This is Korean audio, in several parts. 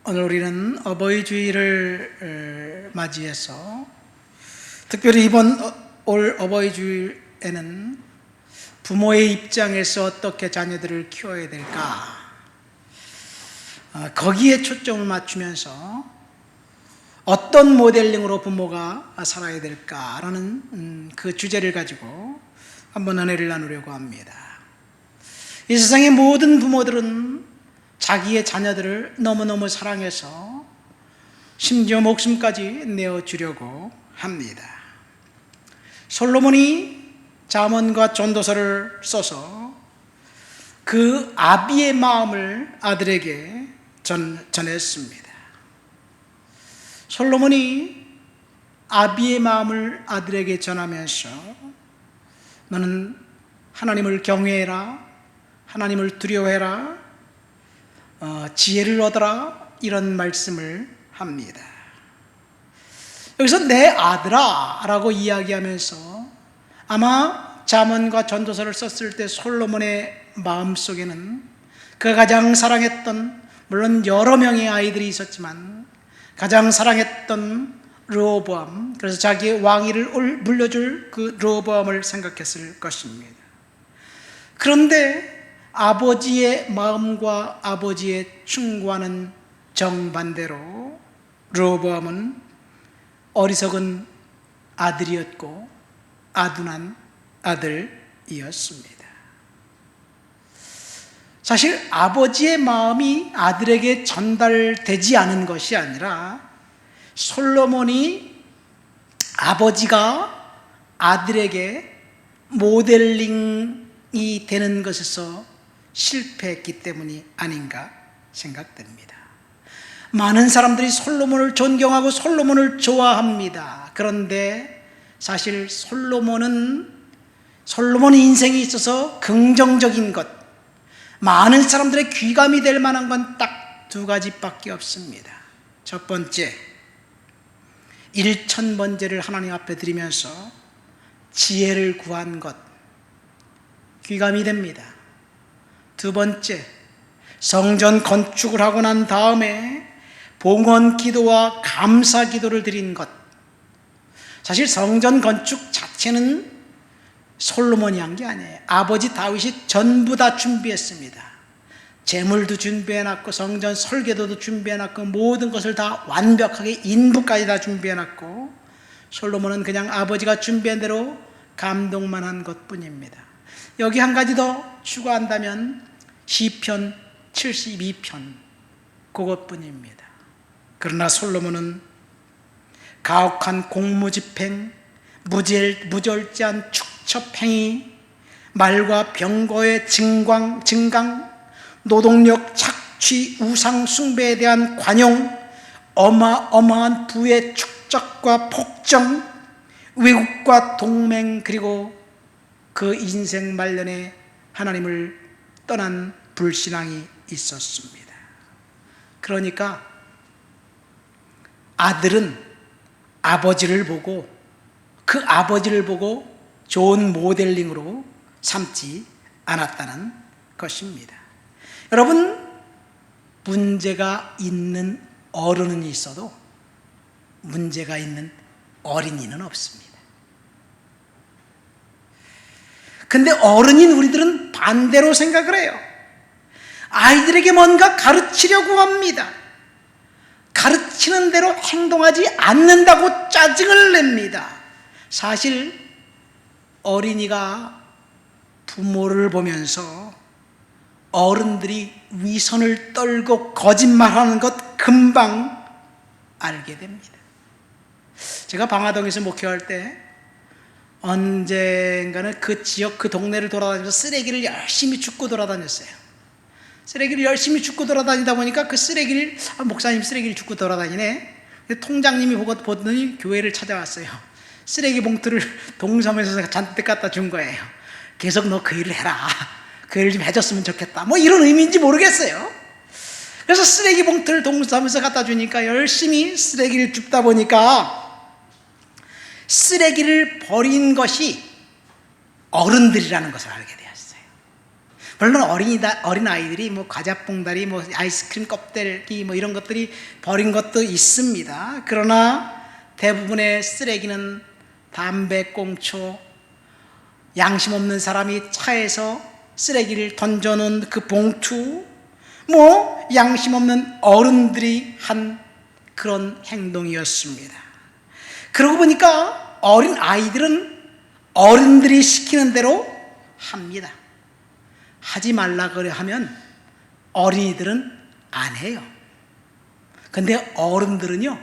오늘 우리는 어버이 주일을 맞이해서 특별히 이번 올 어버이 주일에는 부모의 입장에서 어떻게 자녀들을 키워야 될까, 거기에 초점을 맞추면서 어떤 모델링으로 부모가 살아야 될까라는 그 주제를 가지고 한번 은혜를 나누려고 합니다. 이 세상의 모든 부모들은 자기의 자녀들을 너무너무 사랑해서 심지어 목숨까지 내어주려고 합니다. 솔로몬이 잠언과 전도서를 써서 그 아비의 마음을 아들에게 전했습니다. 솔로몬이 아비의 마음을 아들에게 전하면서 너는 하나님을 경외해라, 하나님을 두려워해라, 지혜를 얻어라, 이런 말씀을 합니다. 여기서 내 아들아 라고 이야기하면서 아마 잠언과 전도서를 썼을 때 솔로몬의 마음속에는 그가 가장 사랑했던, 물론 여러 명의 아이들이 있었지만 가장 사랑했던 르호보암, 그래서 자기의 왕위를 물려줄 그 르호보암을 생각했을 것입니다. 그런데 아버지의 마음과 아버지의 충고와는 정반대로 르호보암은 어리석은 아들이었고 아둔한 아들이었습니다. 사실 아버지의 마음이 아들에게 전달되지 않은 것이 아니라 솔로몬이 아버지가 아들에게 모델링이 되는 것에서 실패했기 때문이 아닌가 생각됩니다. 많은 사람들이 솔로몬을 존경하고 솔로몬을 좋아합니다. 그런데 사실 솔로몬의 인생에 있어서 긍정적인 것, 많은 사람들의 귀감이 될 만한 건 딱 두 가지밖에 없습니다. 첫 번째, 1000번제를 하나님 앞에 드리면서 지혜를 구한 것, 귀감이 됩니다. 두 번째, 성전 건축을 하고 난 다음에 봉헌 기도와 감사 기도를 드린 것. 사실 성전 건축 자체는 솔로몬이 한 게 아니에요. 아버지 다윗이 전부 다 준비했습니다. 제물도 준비해놨고 성전 설계도도 준비해놨고 모든 것을 다 완벽하게 인부까지 다 준비해놨고 솔로몬은 그냥 아버지가 준비한 대로 감동만 한 것뿐입니다. 여기 한 가지 더 추가한다면 시편 72편, 그것뿐입니다. 그러나 솔로몬은 가혹한 공무집행, 무절제한 축첩행위, 말과 병거의 증강, 노동력 착취, 우상 숭배에 대한 관용, 어마어마한 부의 축적과 폭정, 외국과 동맹, 그리고 그 인생 말년에 하나님을 떠난 불신앙이 있었습니다. 그러니까 아들은 아버지를 보고 그 아버지를 보고 좋은 모델링으로 삼지 않았다는 것입니다. 여러분, 문제가 있는 어른은 있어도 문제가 있는 어린이는 없습니다. 근데 어른인 우리들은 반대로 생각을 해요. 아이들에게 뭔가 가르치려고 합니다. 가르치는 대로 행동하지 않는다고 짜증을 냅니다. 사실 어린이가 부모를 보면서 어른들이 위선을 떨고 거짓말하는 것 금방 알게 됩니다. 제가 방화동에서 목회할 때 언젠가는 그 지역, 그 동네를 돌아다니면서 쓰레기를 열심히 줍고 돌아다녔어요. 쓰레기를 열심히 줍고 돌아다니다 보니까 그 쓰레기를, 목사님 쓰레기를 줍고 돌아다니네. 통장님이 보더니 교회를 찾아왔어요. 쓰레기 봉투를 동섬에서 잔뜩 갖다 준 거예요. 계속 너 그 일을 해라. 그 일을 좀 해줬으면 좋겠다. 뭐 이런 의미인지 모르겠어요. 그래서 쓰레기 봉투를 동섬에서 갖다 주니까 열심히 쓰레기를 줍다 보니까 쓰레기를 버린 것이 어른들이라는 것을 알게 되었어요. 물론 어린 아이들이 뭐 과자 봉다리, 뭐 아이스크림 껍데기 뭐 이런 것들이 버린 것도 있습니다. 그러나 대부분의 쓰레기는 담배 꽁초, 양심 없는 사람이 차에서 쓰레기를 던져놓은 그 봉투, 뭐 양심 없는 어른들이 한 그런 행동이었습니다. 그러고 보니까 어린 아이들은 어른들이 시키는 대로 합니다. 하지 말라 그래 하면 어린이들은 안 해요. 근데 어른들은요,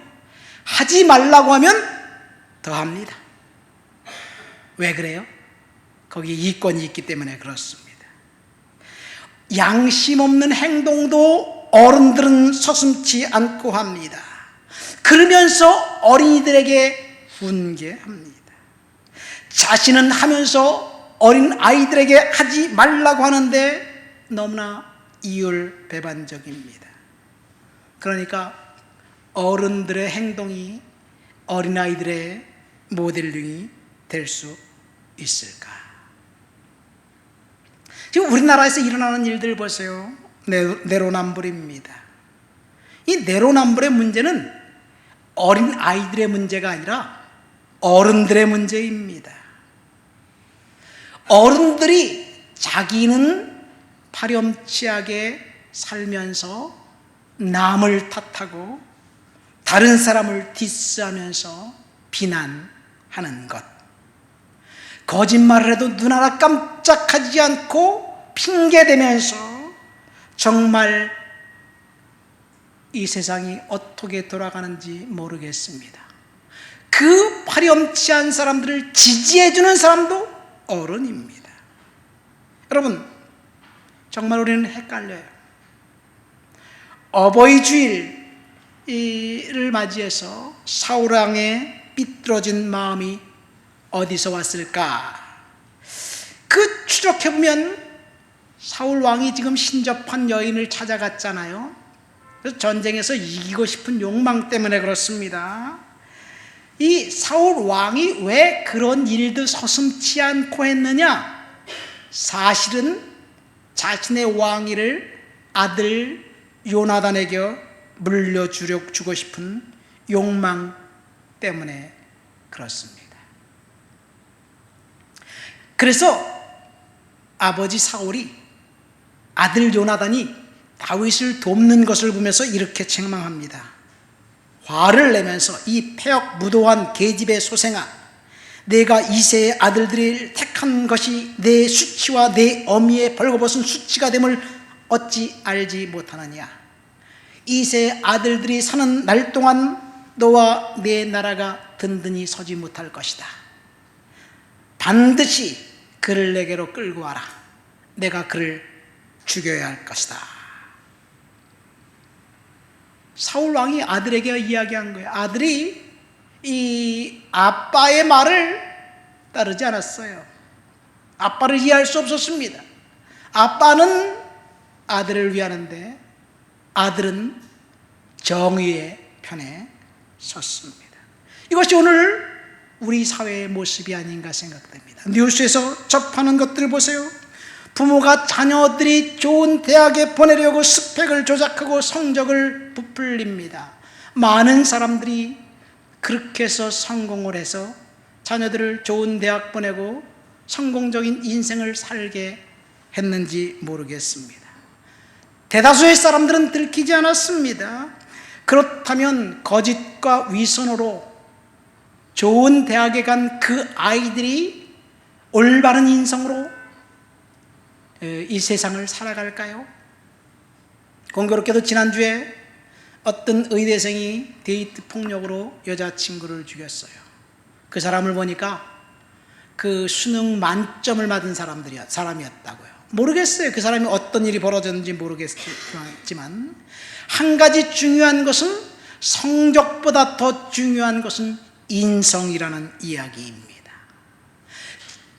하지 말라고 하면 더 합니다. 왜 그래요? 거기에 이권이 있기 때문에 그렇습니다. 양심 없는 행동도 어른들은 서슴지 않고 합니다. 그러면서 어린이들에게 훈계합니다. 자신은 하면서 어린 아이들에게 하지 말라고 하는데 너무나 이율배반적입니다. 그러니까 어른들의 행동이 어린아이들의 모델링이 될 수 있을까? 지금 우리나라에서 일어나는 일들 보세요. 내로남불입니다. 이 내로남불의 문제는 어린 아이들의 문제가 아니라 어른들의 문제입니다. 어른들이 자기는 파렴치하게 살면서 남을 탓하고 다른 사람을 디스하면서 비난하는 것, 거짓말을 해도 눈 하나 깜짝하지 않고 핑계대면서 정말 이 세상이 어떻게 돌아가는지 모르겠습니다. 그 파렴치한 사람들을 지지해주는 사람도 어른입니다. 여러분, 정말 우리는 헷갈려요. 어버이 주일을 맞이해서 사울왕의 삐뚤어진 마음이 어디서 왔을까? 그 추적해보면 사울왕이 지금 신접한 여인을 찾아갔잖아요. 그래서 전쟁에서 이기고 싶은 욕망 때문에 그렇습니다. 이 사울왕이 왜 그런 일도 서슴지 않고 했느냐? 사실은 자신의 왕위를 아들 요나단에게 물려주고 싶은 욕망 때문에 그렇습니다. 그래서 아버지 사울이 아들 요나단이 다윗을 돕는 것을 보면서 이렇게 책망합니다. 화를 내면서 이 패역무도한 계집의 소생아, 내가 이새의 아들들을 택한 것이 내 수치와 내 어미의 벌거벗은 수치가 됨을 어찌 알지 못하느냐? 이새의 아들들이 사는 날 동안 너와 내 나라가 든든히 서지 못할 것이다. 반드시 그를 내게로 끌고 와라. 내가 그를 죽여야 할 것이다. 사울 왕이 아들에게 이야기한 거예요. 아들이 이 아빠의 말을 따르지 않았어요. 아빠를 이해할 수 없었습니다. 아빠는 아들을 위하는데 아들은 정의의 편에 섰습니다. 이것이 오늘 우리 사회의 모습이 아닌가 생각됩니다. 뉴스에서 접하는 것들 보세요. 부모가 자녀들이 좋은 대학에 보내려고 스펙을 조작하고 성적을 부풀립니다. 많은 사람들이 그렇게 해서 성공을 해서 자녀들을 좋은 대학 보내고 성공적인 인생을 살게 했는지 모르겠습니다. 대다수의 사람들은 들키지 않았습니다. 그렇다면 거짓과 위선으로 좋은 대학에 간 그 아이들이 올바른 인성으로 이 세상을 살아갈까요? 공교롭게도 지난주에 어떤 의대생이 데이트 폭력으로 여자친구를 죽였어요. 그 사람을 보니까 그 수능 만점을 받은 사람이었다고요. 모르겠어요. 그 사람이 어떤 일이 벌어졌는지 모르겠지만 한 가지 중요한 것은 성적보다 더 중요한 것은 인성이라는 이야기입니다.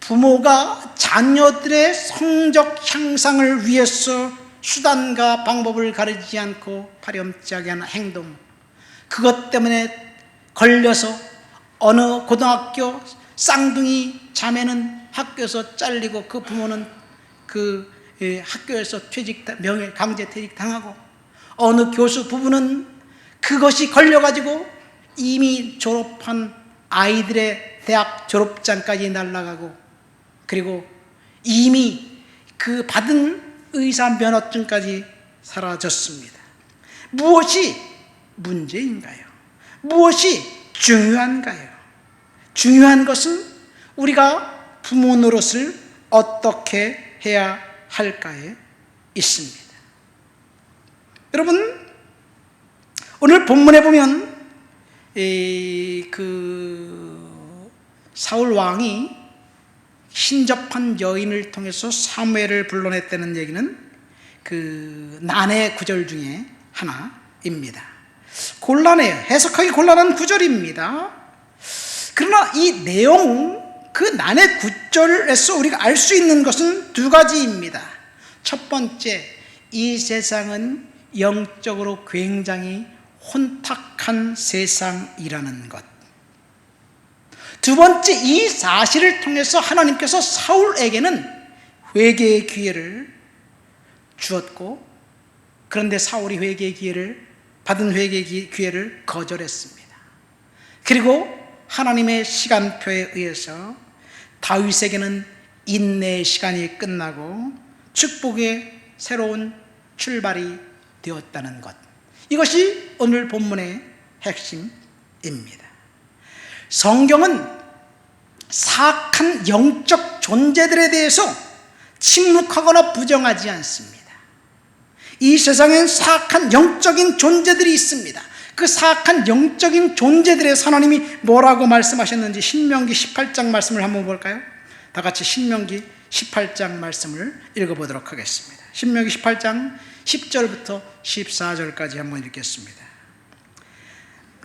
부모가 자녀들의 성적 향상을 위해서 수단과 방법을 가리지 않고 파렴치하게 하는 행동, 그것 때문에 걸려서 어느 고등학교 쌍둥이 자매는 학교에서 잘리고 그 부모는 그 학교에서 강제 퇴직 당하고, 어느 교수 부부는 그것이 걸려가지고 이미 졸업한 아이들의 대학 졸업장까지 날아가고, 그리고 이미 그 받은 의사 면허증까지 사라졌습니다. 무엇이 문제인가요? 무엇이 중요한가요? 중요한 것은 우리가 부모 노릇을 어떻게 해야 할까에 있습니다. 여러분, 오늘 본문에 보면 사울 왕이 신접한 여인을 통해서 사무엘을 불러냈다는 얘기는 그 난해 구절 중에 하나입니다. 곤란해요. 해석하기 곤란한 구절입니다. 그러나 이 내용, 그 난해 구절에서 우리가 알 수 있는 것은 두 가지입니다. 첫 번째, 이 세상은 영적으로 굉장히 혼탁한 세상이라는 것. 두 번째, 이 사실을 통해서 하나님께서 사울에게는 회개의 기회를 주었고, 그런데 사울이 회개의 기회를 받은 회개의 기회를 거절했습니다. 그리고 하나님의 시간표에 의해서 다윗에게는 인내의 시간이 끝나고 축복의 새로운 출발이 되었다는 것. 이것이 오늘 본문의 핵심입니다. 성경은 사악한 영적 존재들에 대해서 침묵하거나 부정하지 않습니다. 이 세상엔 사악한 영적인 존재들이 있습니다. 그 사악한 영적인 존재들의 하나님이 뭐라고 말씀하셨는지 신명기 18장 말씀을 한번 볼까요? 다 같이 신명기 18장 말씀을 읽어보도록 하겠습니다. 신명기 18장 10절부터 14절까지 한번 읽겠습니다.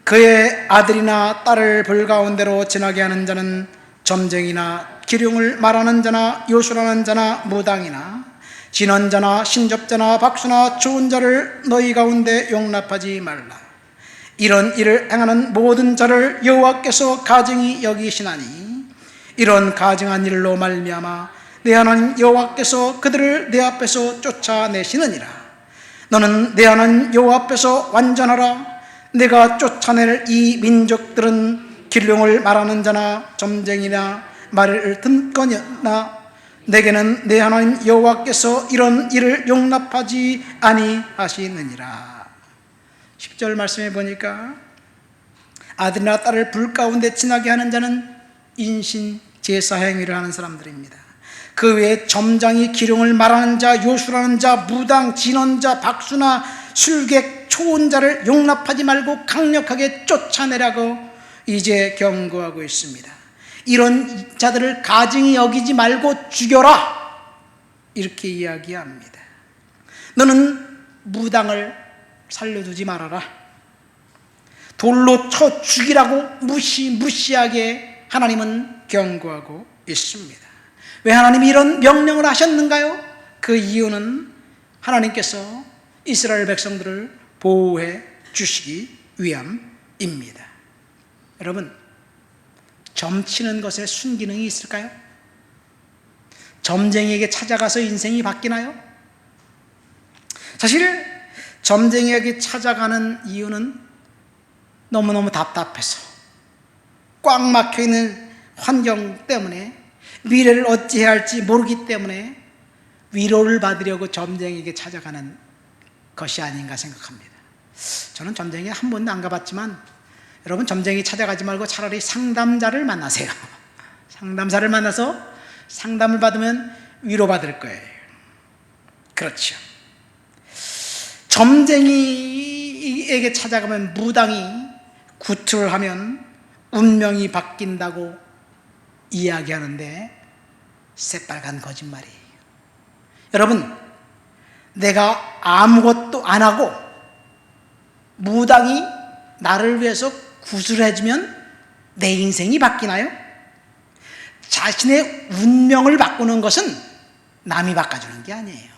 그의 아들이나 딸을 불가운데로 지나게 하는 자는 점쟁이나 기륭을 말하는 자나 요술하는 자나 무당이나 진언자나 신접자나 박수나 좋은 자를 너희 가운데 용납하지 말라. 이런 일을 행하는 모든 자를 여호와께서 가증히 여기시나니 이런 가증한 일로 말미암아 내 하나님 여호와께서 그들을 내 앞에서 쫓아내시느니라. 너는 내 하나님 여호와 앞에서 완전하라. 내가 쫓아낼 이 민족들은 기륭을 말하는 자나 점쟁이나 말을 듣거나 내게는 내 하나님 여호와께서 이런 일을 용납하지 아니하시느니라. 10절 말씀해 보니까 아들이나 딸을 불 가운데 지나게 하는 자는 인신 제사 행위를 하는 사람들입니다. 그 외에 점장이 기륭을 말하는 자, 요술하는 자, 무당, 진언자, 박수나 술객, 초혼자를 용납하지 말고 강력하게 쫓아내라고 이제 경고하고 있습니다. 이런 자들을 가증히 여기지 말고 죽여라, 이렇게 이야기합니다. 너는 무당을 살려두지 말아라. 돌로 쳐 죽이라고 무시하게 하나님은 경고하고 있습니다. 왜 하나님이 이런 명령을 하셨는가요? 그 이유는 하나님께서 이스라엘 백성들을 보호해 주시기 위함입니다. 여러분, 점치는 것에 순기능이 있을까요? 점쟁이에게 찾아가서 인생이 바뀌나요? 사실 점쟁이에게 찾아가는 이유는 너무너무 답답해서, 꽉 막혀있는 환경 때문에, 미래를 어찌해야 할지 모르기 때문에 위로를 받으려고 점쟁이에게 찾아가는 것이 아닌가 생각합니다. 저는 점쟁이 한 번도 안 가봤지만 여러분, 점쟁이 찾아가지 말고 차라리 상담자를 만나세요. 상담사를 만나서 상담을 받으면 위로받을 거예요. 그렇죠. 점쟁이에게 찾아가면, 무당이 구투를 하면 운명이 바뀐다고 이야기하는데 새빨간 거짓말이에요. 여러분, 내가 아무것도 안 하고 무당이 나를 위해서 구슬을 해주면 내 인생이 바뀌나요? 자신의 운명을 바꾸는 것은 남이 바꿔주는 게 아니에요.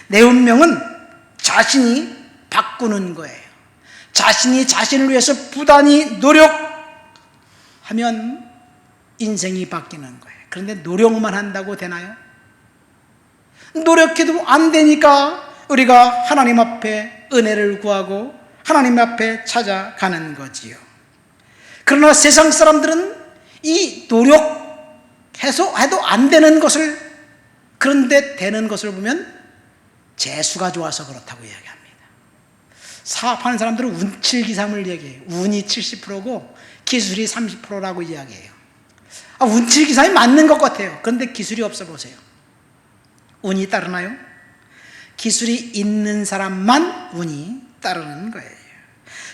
내 운명은 자신이 바꾸는 거예요. 자신이 자신을 위해서 부단히 노력하면 인생이 바뀌는 거예요. 그런데 노력만 한다고 되나요? 노력해도 안 되니까 우리가 하나님 앞에 은혜를 구하고 하나님 앞에 찾아가는 거지요. 그러나 세상 사람들은 이 노력해서 해도 안 되는 것을, 그런데 되는 것을 보면 재수가 좋아서 그렇다고 이야기합니다. 사업하는 사람들은 운칠기삼을 얘기해요. 운이 70%고 기술이 30%라고 이야기해요. 운칠기삼이 맞는 것 같아요. 그런데 기술이 없어 보세요. 운이 따르나요? 기술이 있는 사람만 운이 따르는 거예요.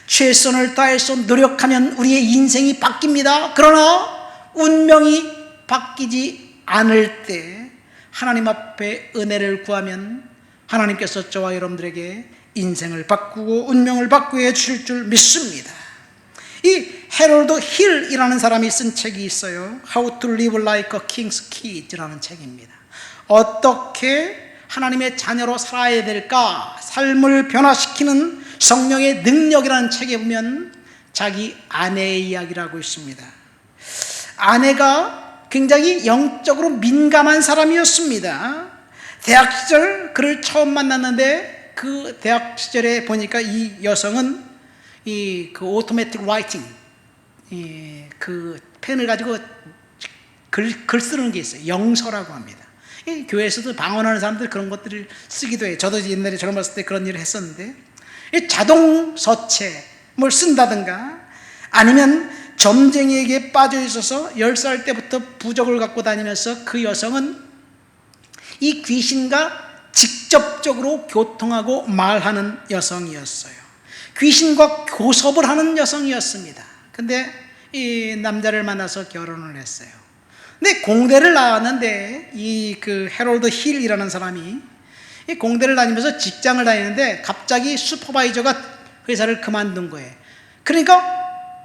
최선을 다해서 노력하면 우리의 인생이 바뀝니다. 그러나 운명이 바뀌지 않을 때 하나님 앞에 은혜를 구하면 하나님께서 저와 여러분들에게 인생을 바꾸고 운명을 바꾸게 해주실 줄 믿습니다. 이 해롤드 힐이라는 사람이 쓴 책이 있어요. How to Live Like a King's Kid라는 책입니다. 어떻게 하나님의 자녀로 살아야 될까, 삶을 변화시키는 성령의 능력이라는 책에 보면 자기 아내의 이야기를 하고 있습니다. 아내가 굉장히 영적으로 민감한 사람이었습니다. 대학 시절 그를 처음 만났는데 그 대학 시절에 보니까 이 여성은 그 오토매틱 라이팅, 그 펜을 가지고 글 쓰는 게 있어요. 영서라고 합니다. 교회에서도 방언하는 사람들 그런 것들을 쓰기도 해요. 저도 옛날에 젊었을 때 그런 일을 했었는데, 자동 서체를 쓴다든가 아니면 점쟁이에게 빠져 있어서 10살 때부터 부적을 갖고 다니면서 그 여성은 이 귀신과 직접적으로 교통하고 말하는 여성이었어요. 귀신과 교섭을 하는 여성이었습니다. 근데 이 남자를 만나서 결혼을 했어요. 근데 공대를 나왔는데 이 그 해롤드 힐이라는 사람이 이 공대를 다니면서 직장을 다니는데 갑자기 슈퍼바이저가 회사를 그만둔 거예요. 그러니까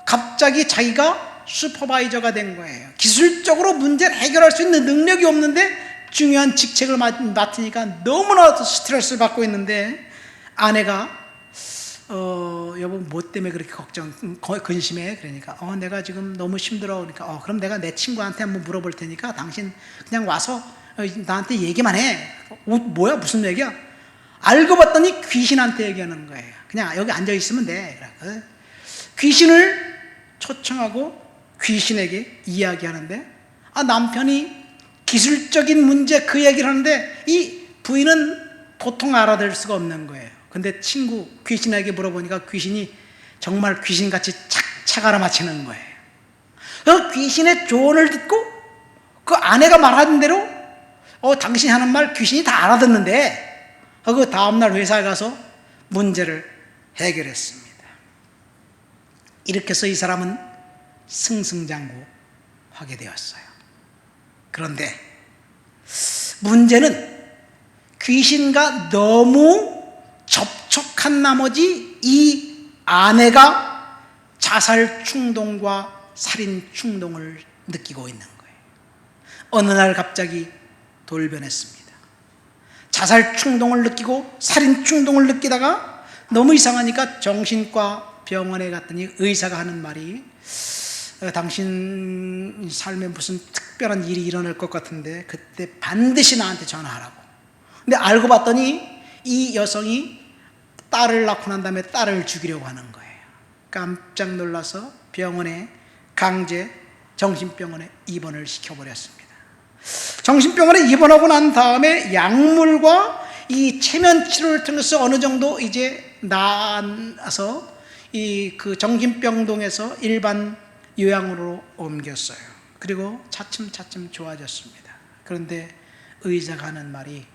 갑자기 자기가 슈퍼바이저가 된 거예요. 기술적으로 문제를 해결할 수 있는 능력이 없는데 중요한 직책을 맡으니까 너무나 스트레스를 받고 있는데 아내가 여보 뭐 때문에 그렇게 근심해? 그러니까 내가 지금 너무 힘들어. 그러니까 그럼 내가 내 친구한테 한번 물어볼 테니까 당신 그냥 와서 나한테 얘기만 해. 뭐야 무슨 얘기야? 알고 봤더니 귀신한테 얘기하는 거예요. 그냥 여기 앉아 있으면 돼. 귀신을 초청하고 귀신에게 이야기하는데 남편이 기술적인 문제 그 얘기를 하는데 이 부인은 도통 알아들 수가 없는 거예요. 근데 친구 귀신에게 물어보니까 귀신이 정말 귀신같이 착착 알아맞히는 거예요. 그 귀신의 조언을 듣고 그 아내가 말하는 대로 당신이 하는 말 귀신이 다 알아듣는데 그 다음날 회사에 가서 문제를 해결했습니다. 이렇게 해서 이 사람은 승승장구하게 되었어요. 그런데 문제는 귀신과 너무 접촉한 나머지 이 아내가 자살 충동과 살인 충동을 느끼고 있는 거예요. 어느 날 갑자기 돌변했습니다. 자살 충동을 느끼고 살인 충동을 느끼다가 너무 이상하니까 정신과 병원에 갔더니 의사가 하는 말이 당신 삶에 무슨 특별한 일이 일어날 것 같은데 그때 반드시 나한테 전화하라고. 근데 알고 봤더니 이 여성이 딸을 낳고 난 다음에 딸을 죽이려고 하는 거예요. 깜짝 놀라서 병원에 강제 정신병원에 입원을 시켜버렸습니다. 정신병원에 입원하고 난 다음에 약물과 이 체면 치료를 통해서 어느 정도 이제 나아서 그 정신병동에서 일반 요양으로 옮겼어요. 그리고 차츰차츰 좋아졌습니다. 그런데 의사가 하는 말이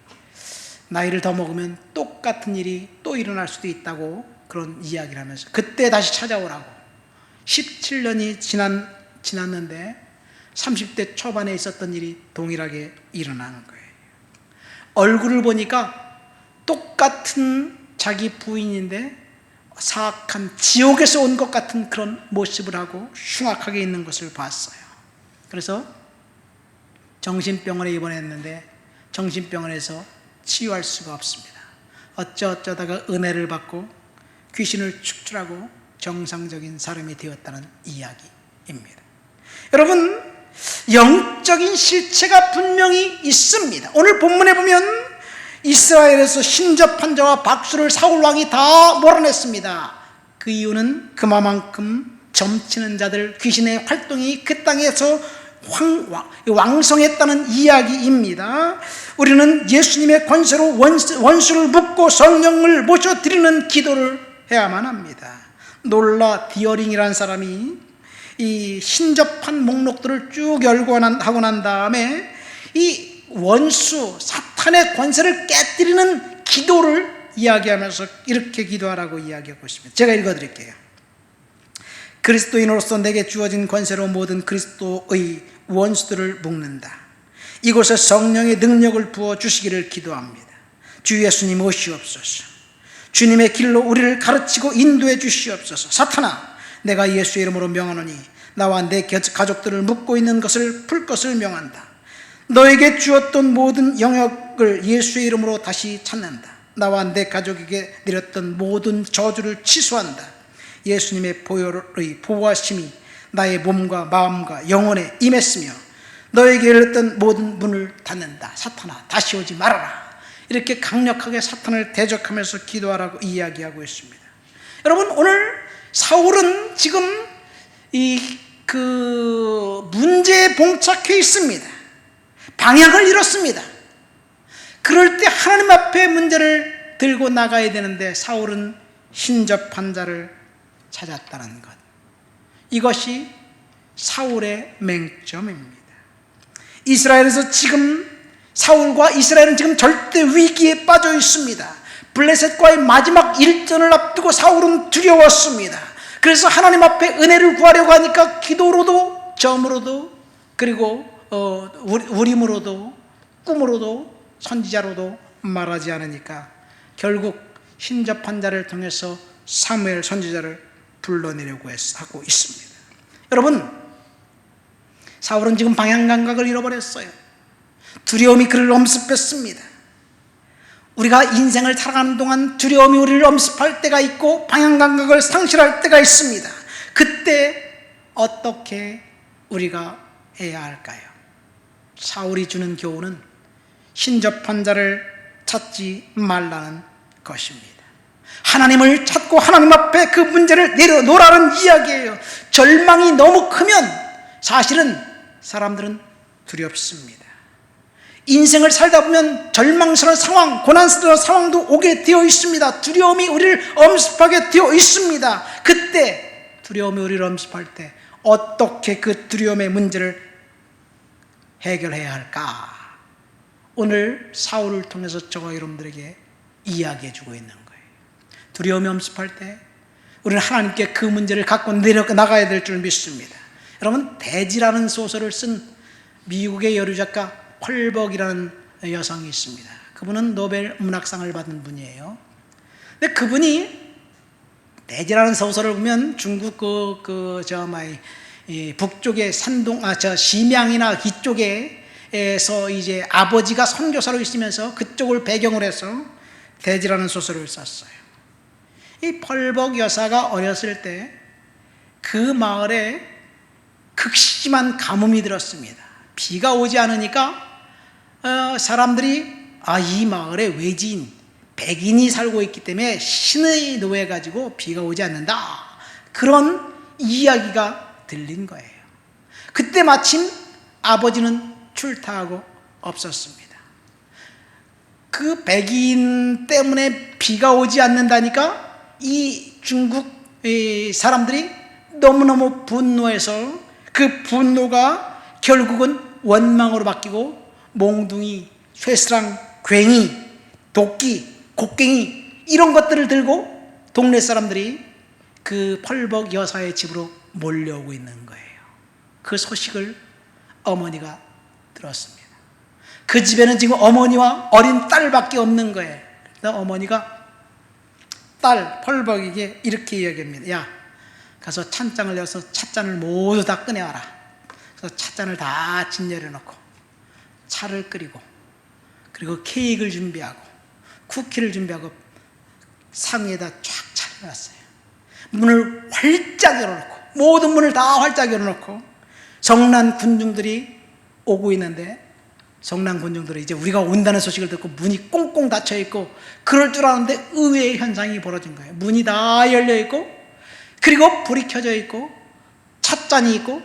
나이를 더 먹으면 똑같은 일이 또 일어날 수도 있다고 그런 이야기를 하면서 그때 다시 찾아오라고. 17년이 지났는데 30대 초반에 있었던 일이 동일하게 일어나는 거예요. 얼굴을 보니까 똑같은 자기 부인인데 사악한 지옥에서 온 것 같은 그런 모습을 하고 흉악하게 있는 것을 봤어요. 그래서 정신병원에 입원했는데 정신병원에서 치유할 수가 없습니다. 어쩌다가 은혜를 받고 귀신을 축출하고 정상적인 사람이 되었다는 이야기입니다. 여러분, 영적인 실체가 분명히 있습니다. 오늘 본문에 보면 이스라엘에서 신접한 자와 박수를 사울 왕이 다 몰아냈습니다. 그 이유는 그만큼 점치는 자들, 귀신의 활동이 그 땅에서 왕성했다는 이야기입니다. 우리는 예수님의 권세로 원수를 묶고 성령을 모셔드리는 기도를 해야만 합니다. 놀라 디어링이라는 사람이 이 신접한 목록들을 쭉 열고 하고 난 다음에 이 원수 사탄의 권세를 깨뜨리는 기도를 이야기하면서 이렇게 기도하라고 이야기하고 있습니다. 제가 읽어드릴게요. 그리스도인으로서 내게 주어진 권세로 모든 그리스도의 원수들을 묶는다. 이곳에 성령의 능력을 부어주시기를 기도합니다. 주 예수님 오시옵소서. 주님의 길로 우리를 가르치고 인도해 주시옵소서. 사탄아, 내가 예수의 이름으로 명하노니 나와 내 가족들을 묶고 있는 것을 풀 것을 명한다. 너에게 주었던 모든 영역을 예수의 이름으로 다시 찾는다. 나와 내 가족에게 내렸던 모든 저주를 취소한다. 예수님의 보호하심이 나의 몸과 마음과 영혼에 임했으며 너에게 열렸던 모든 문을 닫는다. 사탄아, 다시 오지 말아라. 이렇게 강력하게 사탄을 대적하면서 기도하라고 이야기하고 있습니다. 여러분, 오늘 사울은 지금 문제에 봉착해 있습니다. 방향을 잃었습니다. 그럴 때 하나님 앞에 문제를 들고 나가야 되는데 사울은 신접한 자를 찾았다는 것, 이것이 사울의 맹점입니다. 이스라엘에서 지금 사울과 이스라엘은 지금 절대 위기에 빠져 있습니다. 블레셋과의 마지막 일전을 앞두고 사울은 두려웠습니다. 그래서 하나님 앞에 은혜를 구하려고 하니까 기도로도 점으로도 그리고 우림으로도 꿈으로도 선지자로도 말하지 않으니까 결국 신접한 자를 통해서 사무엘 선지자를 불러내려고 하고 있습니다. 여러분, 사울은 지금 방향 감각을 잃어버렸어요. 두려움이 그를 엄습했습니다. 우리가 인생을 살아가는 동안 두려움이 우리를 엄습할 때가 있고 방향 감각을 상실할 때가 있습니다. 그때 어떻게 우리가 해야 할까요? 사울이 주는 교훈은 신접한 자를 찾지 말라는 것입니다. 하나님을 찾고 하나님 앞에 그 문제를 내려놓으라는 이야기예요. 절망이 너무 크면 사실은 사람들은 두렵습니다. 인생을 살다 보면 절망스러운 상황, 고난스러운 상황도 오게 되어 있습니다. 두려움이 우리를 엄습하게 되어 있습니다. 그때 두려움이 우리를 엄습할 때 어떻게 그 두려움의 문제를 해결해야 할까? 오늘 사울을 통해서 저와 여러분들에게 이야기해 주고 있는 거예요. 두려움이 엄습할 때 우리는 하나님께 그 문제를 갖고 내려나가야 될 줄 믿습니다. 여러분, 대지라는 소설을 쓴 미국의 여류 작가 펄벅이라는 여성이 있습니다. 그분은 노벨 문학상을 받은 분이에요. 근데 그분이 대지라는 소설을 보면 중국 북쪽의 심양이나 이쪽에서 이제 아버지가 선교사로 있으면서 그쪽을 배경으로 해서 대지라는 소설을 썼어요. 이 펄벅 여사가 어렸을 때 그 마을에 극심한 가뭄이 들었습니다. 비가 오지 않으니까 사람들이 이 마을에 외지인, 백인이 살고 있기 때문에 신의 노해 가지고 비가 오지 않는다, 그런 이야기가 들린 거예요. 그때 마침 아버지는 출타하고 없었습니다. 그 백인 때문에 비가 오지 않는다니까 이 중국 사람들이 너무너무 분노해서 그 분노가 결국은 원망으로 바뀌고 몽둥이, 쇠스랑, 괭이, 도끼, 곡괭이 이런 것들을 들고 동네 사람들이 그 펄벅 여사의 집으로 몰려오고 있는 거예요. 그 소식을 어머니가 들었습니다. 그 집에는 지금 어머니와 어린 딸밖에 없는 거예요. 그래서 어머니가 딸 펄벅에게 이렇게 이야기합니다. 야, 가서 찬장을 내서 찻잔을 모두 다 꺼내와라. 그래서 찻잔을 다 짓내려놓고 차를 끓이고 그리고 케이크를 준비하고 쿠키를 준비하고 상에다 쫙 차려놨어요. 문을 활짝 열어놓고, 모든 문을 다 활짝 열어놓고 성난 군중들이 오고 있는데 성난 군중들은 이제 우리가 온다는 소식을 듣고 문이 꽁꽁 닫혀 있고 그럴 줄 알았는데 의외의 현상이 벌어진 거예요. 문이 다 열려 있고 그리고 불이 켜져 있고 찻잔이 있고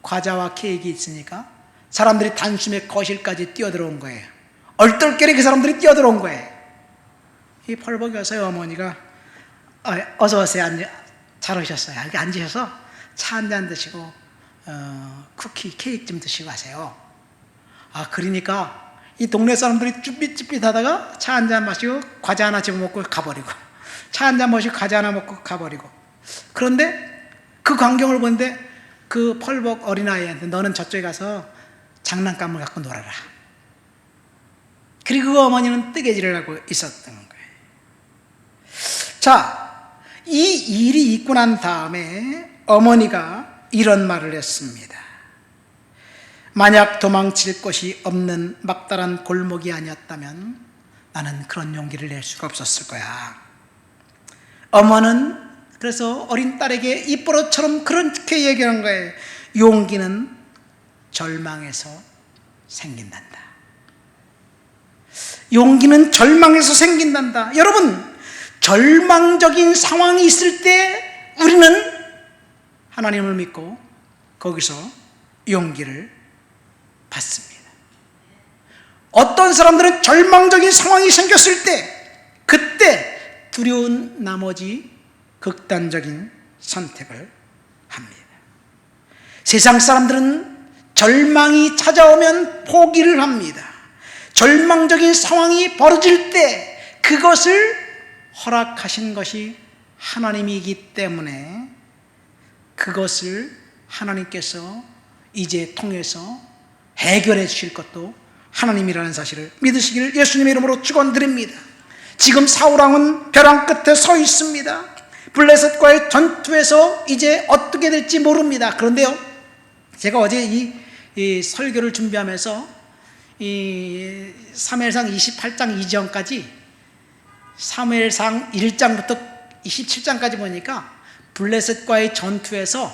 과자와 케이크 있으니까 사람들이 단숨에 거실까지 뛰어들어온 거예요. 얼떨결에 그 사람들이 뛰어들어온 거예요. 이 펄벅이 여사의 어머니가 어서 오세요. 잘 오셨어요. 여기 앉으셔서 차 한잔 드시고 쿠키 케이크 좀 드시고 가세요. 그러니까 이 동네 사람들이 쭈삣쭈삣 하다가 차 한잔 마시고 과자 하나 집어먹고 가버리고 차 한잔 마시고 과자 하나 먹고 가버리고 그런데 그 광경을 보는데 그 펄벅 어린아이한테 너는 저쪽에 가서 장난감을 갖고 놀아라. 그리고 그 어머니는 뜨개질을 하고 있었던 거예요. 자, 이 일이 있고 난 다음에 어머니가 이런 말을 했습니다. 만약 도망칠 곳이 없는 막다른 골목이 아니었다면 나는 그런 용기를 낼 수가 없었을 거야. 어머니는 그래서 어린 딸에게 입버릇처럼 그렇게 얘기하는 거예요. 용기는 절망에서 생긴단다. 용기는 절망에서 생긴단다. 여러분, 절망적인 상황이 있을 때 우리는 하나님을 믿고 거기서 용기를 받습니다. 어떤 사람들은 절망적인 상황이 생겼을 때 그때 두려운 나머지 극단적인 선택을 합니다. 세상 사람들은 절망이 찾아오면 포기를 합니다. 절망적인 상황이 벌어질 때 그것을 허락하신 것이 하나님이기 때문에 그것을 하나님께서 이제 통해서 해결해 주실 것도 하나님이라는 사실을 믿으시기를 예수님의 이름으로 축원드립니다. 지금 사울왕은 벼랑 끝에 서 있습니다. 블레셋과의 전투에서 이제 어떻게 될지 모릅니다. 그런데요, 제가 어제 이 설교를 준비하면서 이 사무엘상 28장 이전까지 사무엘상 1장부터 27장까지 보니까 블레셋과의 전투에서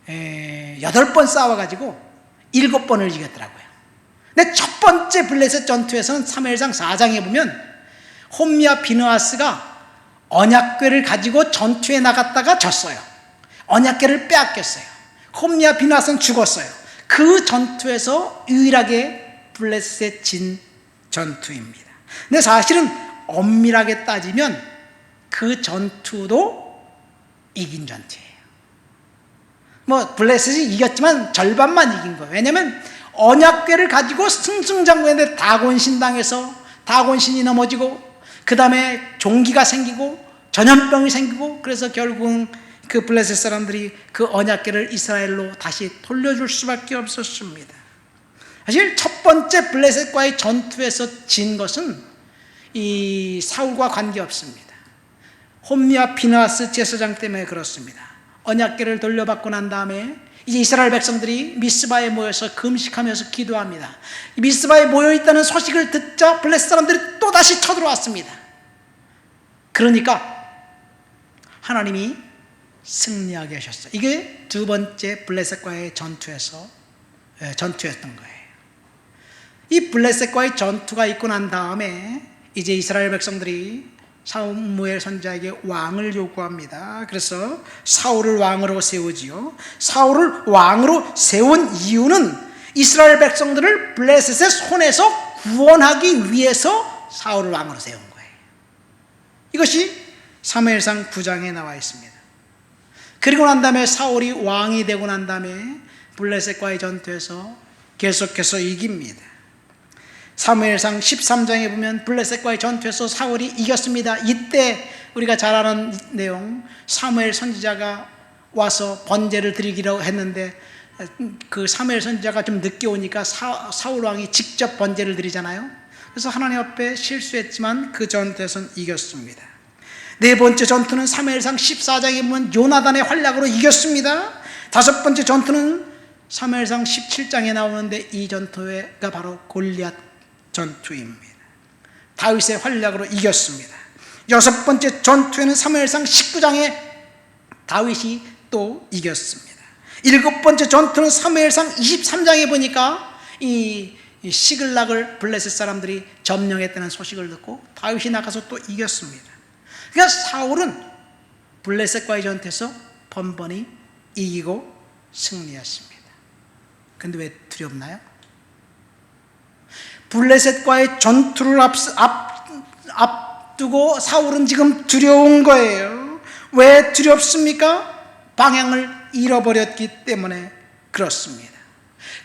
8번 싸워가지고 7번을 이겼더라고요. 근데 첫 번째 블레셋 전투에서는 사무엘상 4장에 보면 홈리와 비느하스가 언약궤를 가지고 전투에 나갔다가 졌어요. 언약궤를 빼앗겼어요. 홈리와 비느하스는 죽었어요. 그 전투에서 유일하게 블레셋 진 전투입니다. 근데 사실은 엄밀하게 따지면 그 전투도 이긴 전투예요. 블레셋이 이겼지만 절반만 이긴 거예요. 왜냐하면 언약궤를 가지고 승승장구했는데 다곤신 당해서 다곤신이 넘어지고 그 다음에 종기가 생기고 전염병이 생기고 그래서 결국은 그 블레셋 사람들이 그 언약궤를 이스라엘로 다시 돌려줄 수밖에 없었습니다. 사실 첫 번째 블레셋과의 전투에서 진 것은 이 사울과 관계없습니다. 홈리와 비느하스 제사장 때문에 그렇습니다. 언약궤를 돌려받고 난 다음에 이제 이스라엘 백성들이 미스바에 모여서 금식하면서 기도합니다. 미스바에 모여있다는 소식을 듣자 블레셋 사람들이 또다시 쳐들어왔습니다. 그러니까 하나님이 승리하게 하셨어요. 이게 두 번째 블레셋과의 전투였던 거예요. 이 블레셋과의 전투가 있고 난 다음에 이제 이스라엘 백성들이 사무엘 선지자에게 왕을 요구합니다. 그래서 사울을 왕으로 세우지요. 사울을 왕으로 세운 이유는 이스라엘 백성들을 블레셋의 손에서 구원하기 위해서 사울을 왕으로 세운 거예요. 이것이 사무엘상 9장에 나와 있습니다. 그리고 난 다음에 사울이 왕이 되고 난 다음에 블레셋과의 전투에서 계속해서 이깁니다. 사무엘상 13장에 보면 블레셋과의 전투에서 사울이 이겼습니다. 이때 우리가 잘 아는 내용, 사무엘 선지자가 와서 번제를 드리기로 했는데 그 사무엘 선지자가 좀 늦게 오니까 사울 왕이 직접 번제를 드리잖아요. 그래서 하나님 앞에 실수했지만 그 전투에서는 이겼습니다. 네 번째 전투는 사무엘상 14장에 보면 요나단의 활약으로 이겼습니다. 다섯 번째 전투는 사무엘상 17장에 나오는데 이 전투가 바로 골리앗 전투입니다. 다윗의 활약으로 이겼습니다. 여섯 번째 전투에는 사무엘상 19장에 다윗이 또 이겼습니다. 일곱 번째 전투는 사무엘상 23장에 보니까 이 이 시글락을 블레셋 사람들이 점령했다는 소식을 듣고 다윗이 나가서 또 이겼습니다. 그러니까 사울은 블레셋과의 전투에서 번번이 이기고 승리했습니다. 근데 왜 두렵나요? 블레셋과의 전투를 앞두고 사울은 지금 두려운 거예요. 왜 두렵습니까? 방향을 잃어버렸기 때문에 그렇습니다.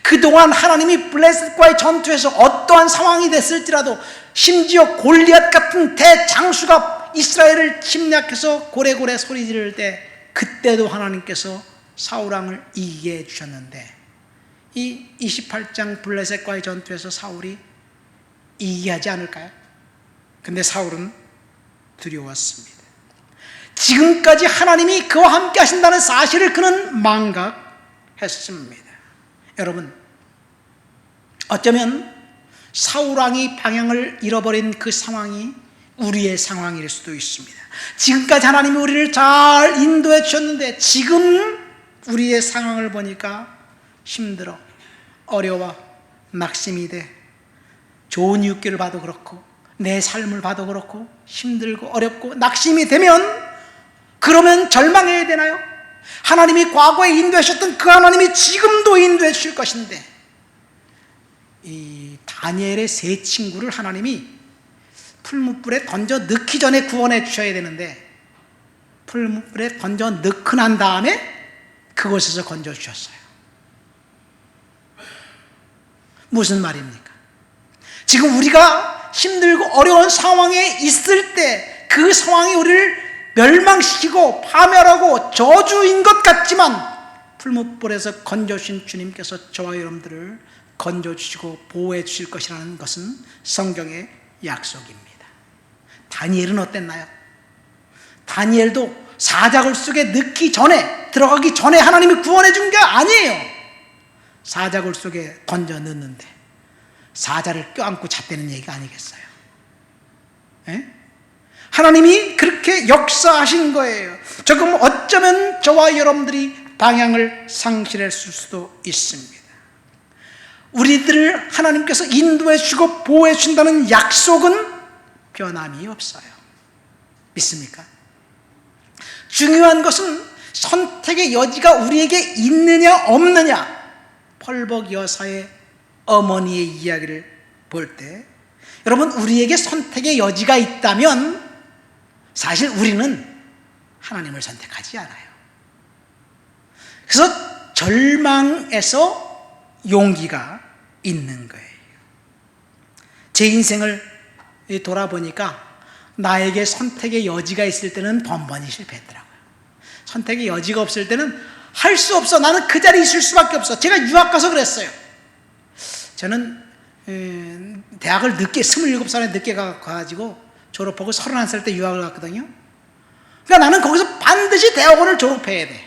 그동안 하나님이 블레셋과의 전투에서 어떠한 상황이 됐을지라도, 심지어 골리앗 같은 대장수가 이스라엘을 침략해서 고래고래 소리 지를 때 그때도 하나님께서 사울 왕을 이기게 해주셨는데, 이 28장 블레셋과의 전투에서 사울이 이기게 하지 않을까요? 근데 사울은 두려웠습니다. 지금까지 하나님이 그와 함께 하신다는 사실을 그는 망각했습니다. 여러분, 어쩌면 사울 왕이 방향을 잃어버린 그 상황이 우리의 상황일 수도 있습니다. 지금까지 하나님이 우리를 잘 인도해 주셨는데 지금 우리의 상황을 보니까 힘들어, 어려워, 낙심이 돼. 좋은 육교를 봐도 그렇고 내 삶을 봐도 그렇고 힘들고 어렵고 낙심이 되면, 그러면 절망해야 되나요? 하나님이 과거에 인도하셨던 그 하나님이 지금도 인도해 주실 것인데, 이 다니엘의 세 친구를 하나님이 풀무불에 던져 넣기 전에 구원해 주셔야 되는데, 풀무불에 던져 넣고 난 다음에 그곳에서 건져 주셨어요. 무슨 말입니까? 지금 우리가 힘들고 어려운 상황에 있을 때 그 상황이 우리를 멸망시키고 파멸하고 저주인 것 같지만, 풀무불에서 건져주신 주님께서 저와 여러분들을 건져주시고 보호해 주실 것이라는 것은 성경의 약속입니다. 다니엘은 어땠나요? 다니엘도 사자굴 속에 넣기 전에, 들어가기 전에 하나님이 구원해 준 게 아니에요. 사자굴 속에 던져 넣는데 사자를 껴안고 잤다는 얘기가 아니겠어요? 에? 하나님이 그렇게 역사하신 거예요. 조금 어쩌면 저와 여러분들이 방향을 상실했을 수도 있습니다. 우리들을 하나님께서 인도해 주시고 보호해 주신다는 약속은 변함이 없어요. 믿습니까? 중요한 것은 선택의 여지가 우리에게 있느냐 없느냐. 펄벅 여사의 어머니의 이야기를 볼 때, 여러분, 우리에게 선택의 여지가 있다면 사실 우리는 하나님을 선택하지 않아요. 그래서 절망에서 용기가 있는 거예요. 제 인생을 돌아보니까 나에게 선택의 여지가 있을 때는 번번이 실패했더라고요. 선택의 여지가 없을 때는 할 수 없어, 나는 그 자리에 있을 수밖에 없어. 제가 유학 가서 그랬어요. 저는 대학을 늦게, 27살에 늦게 가가지고 졸업하고 31살 때 유학을 갔거든요. 그러니까 나는 거기서 반드시 대학원을 졸업해야 돼.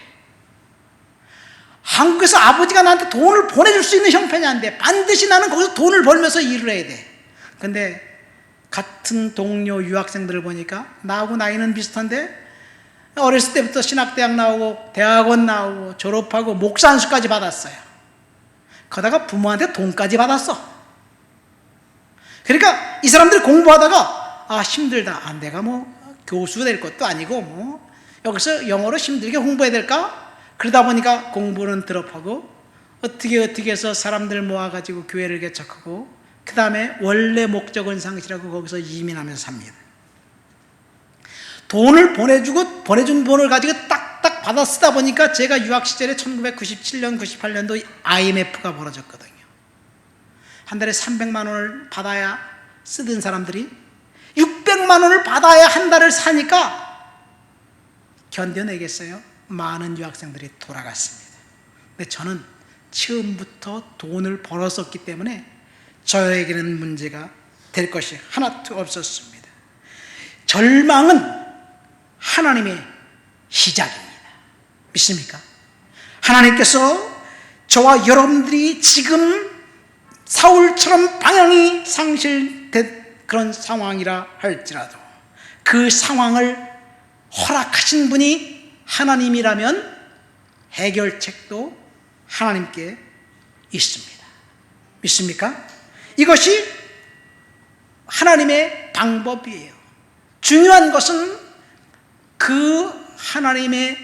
한국에서 아버지가 나한테 돈을 보내줄 수 있는 형편이 안 돼. 반드시 나는 거기서 돈을 벌면서 일을 해야 돼. 근데 같은 동료 유학생들을 보니까 나하고 나이는 비슷한데 어렸을 때부터 신학대학 나오고 대학원 나오고 졸업하고 목사 안수까지 받았어요. 거다가 부모한테 돈까지 받았어. 그러니까 이 사람들이 공부하다가 힘들다. 내가 교수가 될 것도 아니고 여기서 영어로 힘들게 공부해야 될까? 그러다 보니까 공부는 드롭하고 어떻게 해서 사람들 모아가지고 교회를 개척하고 그 다음에 원래 목적은 상실하고 거기서 이민하면서 삽니다. 돈을 보내준 돈을 가지고 딱딱 받아 쓰다 보니까 제가 유학 시절에 1997년, 98년도 IMF가 벌어졌거든요. 한 달에 300만 원을 받아야 쓰던 사람들이 600만 원을 받아야 한 달을 사니까 견뎌내겠어요? 많은 유학생들이 돌아갔습니다. 근데 저는 처음부터 돈을 벌었었기 때문에 저에게는 문제가 될 것이 하나도 없었습니다. 절망은 하나님의 시작입니다. 믿습니까? 하나님께서 저와 여러분들이 지금 사울처럼 방향이 상실된 그런 상황이라 할지라도 그 상황을 허락하신 분이 하나님이라면 해결책도 하나님께 있습니다. 믿습니까? 이것이 하나님의 방법이에요. 중요한 것은 그 하나님의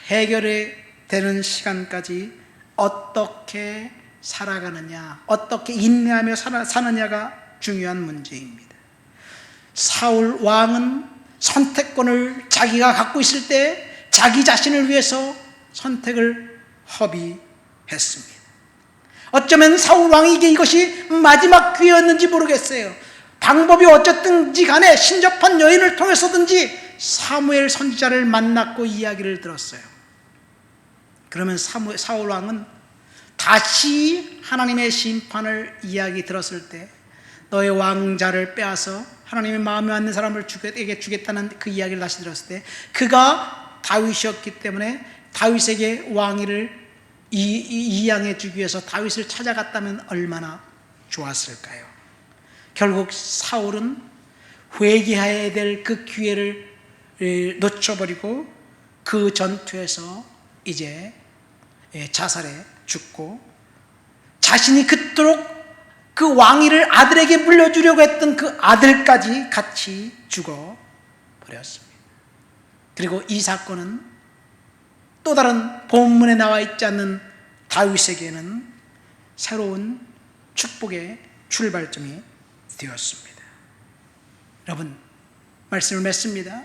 해결에 되는 시간까지 어떻게 살아가느냐, 어떻게 인내하며 사느냐가 중요한 문제입니다. 사울 왕은 선택권을 자기가 갖고 있을 때 자기 자신을 위해서 선택을 허비했습니다. 어쩌면 사울 왕에게 이것이 마지막 기회였는지 모르겠어요. 방법이 어쨌든지 간에 신접한 여인을 통해서든지 사무엘 선지자를 만났고 이야기를 들었어요. 그러면 사울 왕은 다시 하나님의 심판을 이야기 들었을 때 너의 왕자를 빼앗아 하나님의 마음에 맞는 사람을 에게 주겠다는 그 이야기를 다시 들었을 때 그가 다윗이었기 때문에 다윗에게 왕위를 이양해 주기 위해서 다윗을 찾아갔다면 얼마나 좋았을까요? 결국 사울은 회개해야 될 그 기회를 놓쳐버리고 그 전투에서 이제 자살해 죽고 자신이 그토록 그 왕위를 아들에게 물려주려고 했던 그 아들까지 같이 죽어버렸습니다. 그리고 이 사건은 또 다른 본문에 나와 있지 않는 다윗에게는 새로운 축복의 출발점이 되었습니다. 여러분, 말씀을 맺습니다.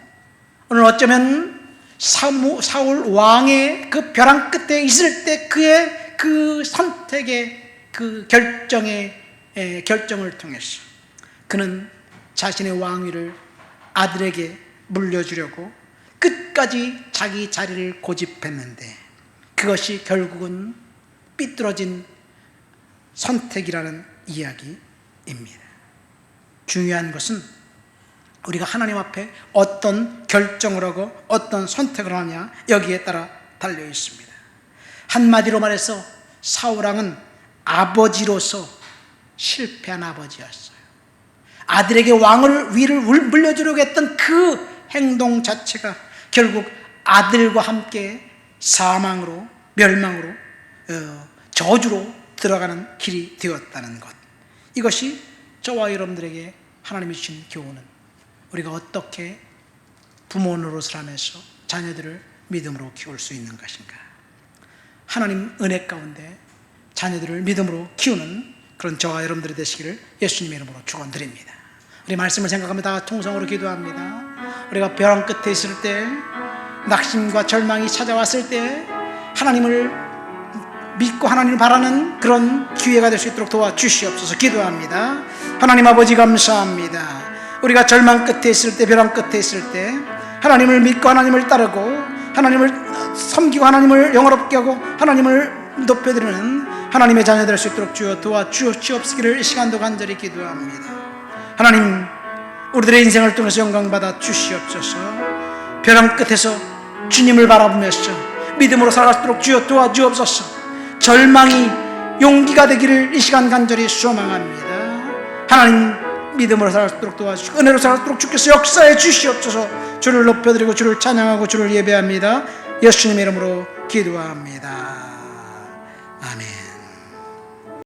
오늘 어쩌면 사울 왕의 그 벼랑 끝에 있을 때 그의 그 선택의 그 결정을 통해서 그는 자신의 왕위를 아들에게 물려주려고 끝까지 자기 자리를 고집했는데 그것이 결국은 삐뚤어진 선택이라는 이야기입니다. 중요한 것은 우리가 하나님 앞에 어떤 결정을 하고 어떤 선택을 하냐 여기에 따라 달려 있습니다. 한마디로 말해서 사울 왕은 아버지로서 실패한 아버지였어요. 아들에게 위를 물려주려고 했던 그 행동 자체가 결국 아들과 함께 사망으로, 멸망으로, 저주로 들어가는 길이 되었다는 것. 이것이 저와 여러분들에게 하나님이 주신 교훈은 우리가 어떻게 부모 노릇을 하면서 자녀들을 믿음으로 키울 수 있는 것인가. 하나님 은혜 가운데 자녀들을 믿음으로 키우는 그런 저와 여러분들이 되시기를 예수님의 이름으로 축원드립니다. 우리 말씀을 생각하며 다 통성으로 기도합니다. 우리가 벼랑 끝에 있을 때, 낙심과 절망이 찾아왔을 때 하나님을 믿고 하나님을 바라는 그런 기회가 될 수 있도록 도와주시옵소서. 기도합니다. 하나님 아버지 감사합니다. 우리가 절망 끝에 있을 때, 벼랑 끝에 있을 때 하나님을 믿고 하나님을 따르고 하나님을 섬기고 하나님을 영화롭게 하고 하나님을 높여드리는 하나님의 자녀 될 수 있도록 주여 도와주시옵시기를 이 시간도 간절히 기도합니다. 하나님, 우리들의 인생을 통해서 영광받아 주시옵소서. 벼랑 끝에서 주님을 바라보면서 믿음으로 살아갈 수 있도록 주여 도와주옵소서. 절망이 용기가 되기를 이 시간 간절히 소망합니다. 하나님, 믿음으로 살아갈 수 있도록 도와주시고 은혜로 살아갈 수 있도록 주께서 역사해 주시옵소서. 주를 높여드리고 주를 찬양하고 주를 예배합니다. 예수님의 이름으로 기도합니다.